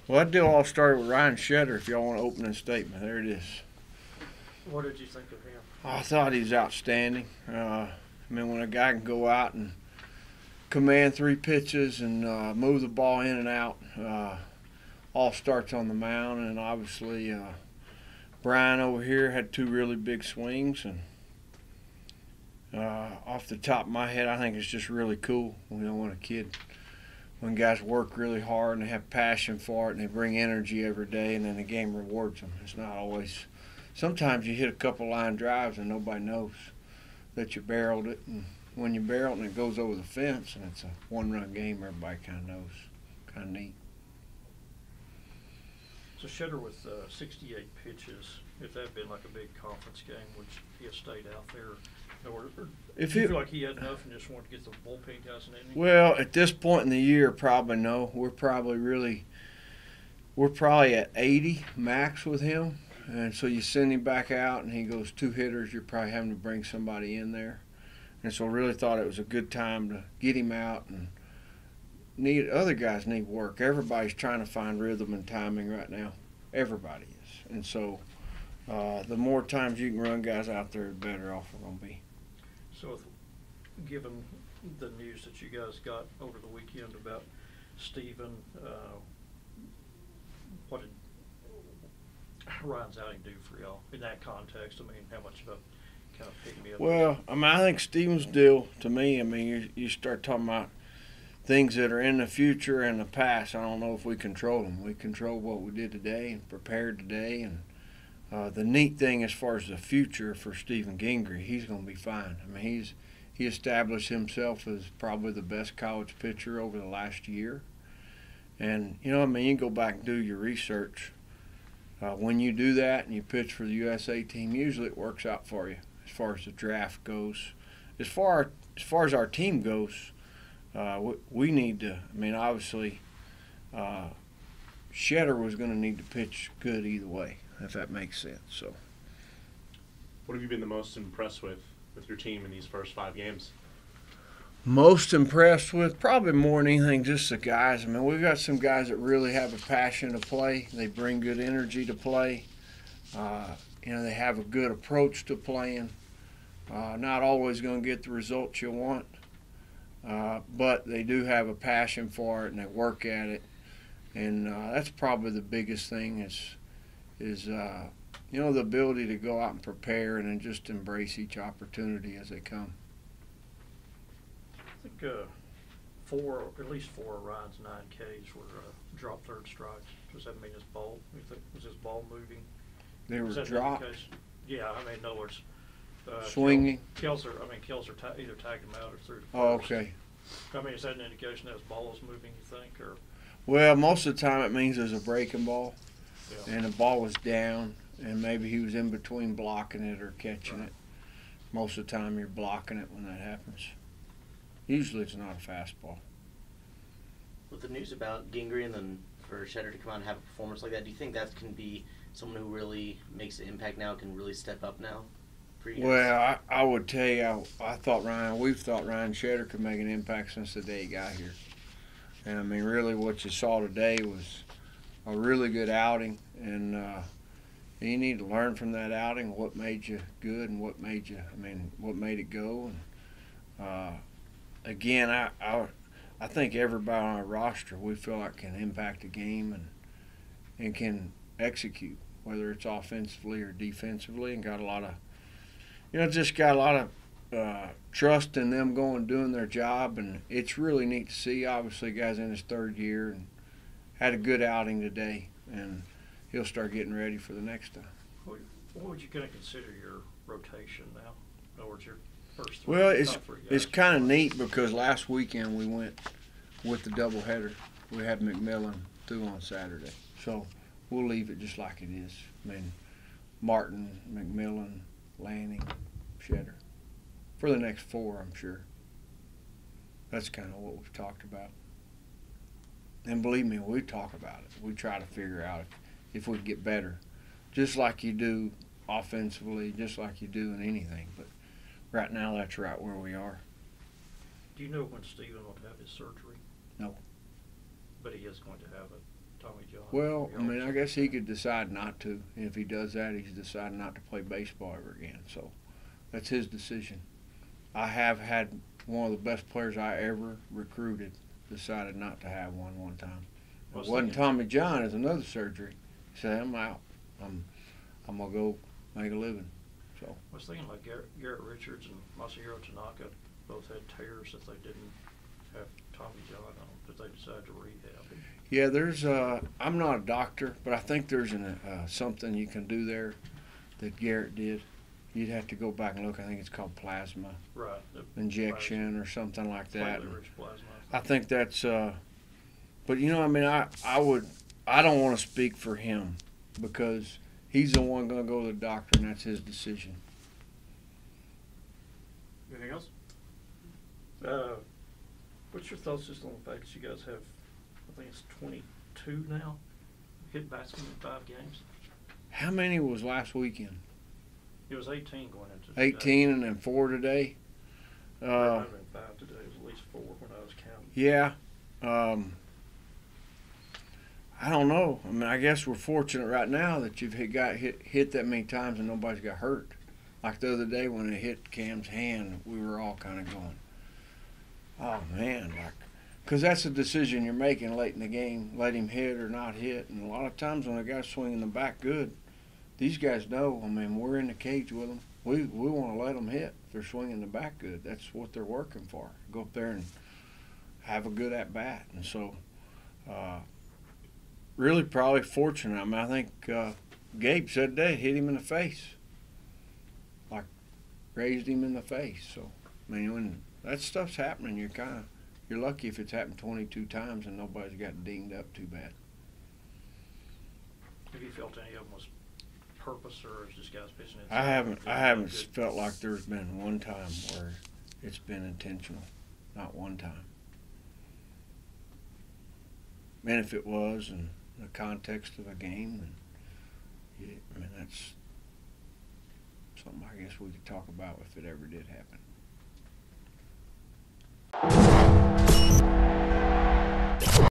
Well, that deal all started with Ryan Shetter, if y'all want to open a statement. There it is. What did you think of him? I thought he was outstanding. I mean, when a guy can go out and command 3 pitches and move the ball in and out, all starts on the mound. And obviously, Brian over here had 2 really big swings. And off the top of my head, I think it's just really cool. You know, when guys work really hard and they have passion for it and they bring energy every day, and then the game rewards them. It's not always. Sometimes you hit a couple line drives and nobody knows that you barreled it, and when you barrel it and it goes over the fence and it's a 1-run game, everybody kind of knows. Kind of neat. So Shetter with 68 pitches, if that had been like a big conference game, would he have stayed out there? Or If do you it, feel like he had enough and just wanted to get the bullpen guys an inning? Well, at this point in the year, probably no. We're probably at 80 max with him. And so you send him back out and he goes 2 hitters, you're probably having to bring somebody in there. And so I really thought it was a good time to get him out, and other guys need work. Everybody's trying to find rhythm and timing right now. Everybody is. And so the more times you can run guys out there, the better off we're going to be. So given the news that you guys got over the weekend about Stephen, what did Ryan's outing do for y'all in that context? I mean, how much of a kind of pick me up? Well, I mean, I think Stephen's deal, to me, I mean, you start talking about things that are in the future and the past. I don't know if we control them. We control what we did today and prepared today. And the neat thing as far as the future for Stephen Gingrey, he's going to be fine. I mean, he established himself as probably the best college pitcher over the last year. And, you know, I mean, you can go back and do your research. When you do that and you pitch for the USA team, usually it works out for you as far as the draft goes. As far as our team goes, we need to, I mean, obviously, Shetter was going to need to pitch good either way, if that makes sense. So, what have you been the most impressed with your team in these first 5 games? Most impressed with, probably more than anything, just the guys. I mean, we've got some guys that really have a passion to play. They bring good energy to play. You know, they have a good approach to playing. Not always going to get the results you want, but they do have a passion for it and they work at it. And that's probably the biggest thing is you know, the ability to go out and prepare and then just embrace each opportunity as they come. I think at least 4 of Ryan's 9 Ks were drop third strikes. Does that mean his ball? Was his ball moving? They were dropped. Yeah, I mean, in other words, swinging. Kelser either tagged him out or threw to first. Oh, okay. I mean, is that an indication that his ball is moving, you think, or? Well, most of the time it means there's a breaking ball, Yeah. and the ball was down, and maybe he was in between blocking it or catching it. Most of the time you're blocking it when that happens. Usually it's not a fastball. With the news about Gingrey and then for Shetter to come out and have a performance like that, do you think that can be someone who really makes an impact now, can really step up now for you guys? Well, I would tell you, we've thought Ryan Shetter could make an impact since the day he got here. And I mean, really what you saw today was a really good outing, and you need to learn from that outing what made you good and what made it go. And again, I think everybody on our roster we feel like can impact a game and can execute, whether it's offensively or defensively, and got a lot of trust in them going and doing their job, and it's really neat to see. Obviously, guys in his 3rd year and had a good outing today, and he'll start getting ready for the next time. What would you kind of consider your rotation now? In other words, your first 3. Well, top 3 guys. it's kind of neat because last weekend we went with the doubleheader. We had McMillan through on Saturday, so we'll leave it just like it is. I mean, Martin, McMillan, Lanning, Shetter. For the next 4, I'm sure. That's kind of what we've talked about. And believe me, we talk about it. We try to figure out if we can get better, just like you do offensively, just like you do in anything. But right now, that's right where we are. Do you know when Stephen will have his surgery? No. But he is going to have it, Tommy John. Well, I mean, I guess he could decide not to. If he does that, he's decided not to play baseball ever again. So that's his decision. I have had one of the best players I ever recruited decided not to have one time. It wasn't Tommy John. It's another surgery. He said, I'm out. I'm going to go make a living. So I was thinking like Garrett Richards and Masahiro Tanaka both had tears that they didn't have Tommy John on, but they decided to rehab him. yeah, there's I'm not a doctor, but I think there's something you can do there that Garrett did. You'd have to go back and look. I think it's called plasma Right. injection or something like that. Platelet-rich plasma. I think that's but you know, I mean, I don't want to speak for him because he's the one going to go to the doctor and that's his decision. Anything else? What's your thoughts just on the fact that you guys have, I think it's 22 now, hit batsmen in 5 games? How many was last weekend? It was 18 going into 18 and then 4 today. There might have been 5 today. It was at least 4 when I was counting. Yeah. I don't know. I mean, I guess we're fortunate right now that you've hit that many times and nobody's got hurt. Like the other day when it hit Cam's hand, we were all kind of going, oh, man. Because that's a decision you're making late in the game, let him hit or not hit. And a lot of times when a guy's swinging the bat good, these guys know, I mean, we're in the cage with them. We want to let them hit if they're swinging the bat good. That's what they're working for. Go up there and have a good at-bat. And so really probably fortunate. I mean, I think Gabe said that hit him in the face, like grazed him in the face. So, I mean, when that stuff's happening, you're lucky if it's happened 22 times and nobody's got dinged up too bad. Have you felt any of them was purpose or is just guys pitching it? I haven't felt like there's been one time where it's been intentional. Not one time. And if it was in the context of a game, then I mean, that's something I guess we could talk about if it ever did happen.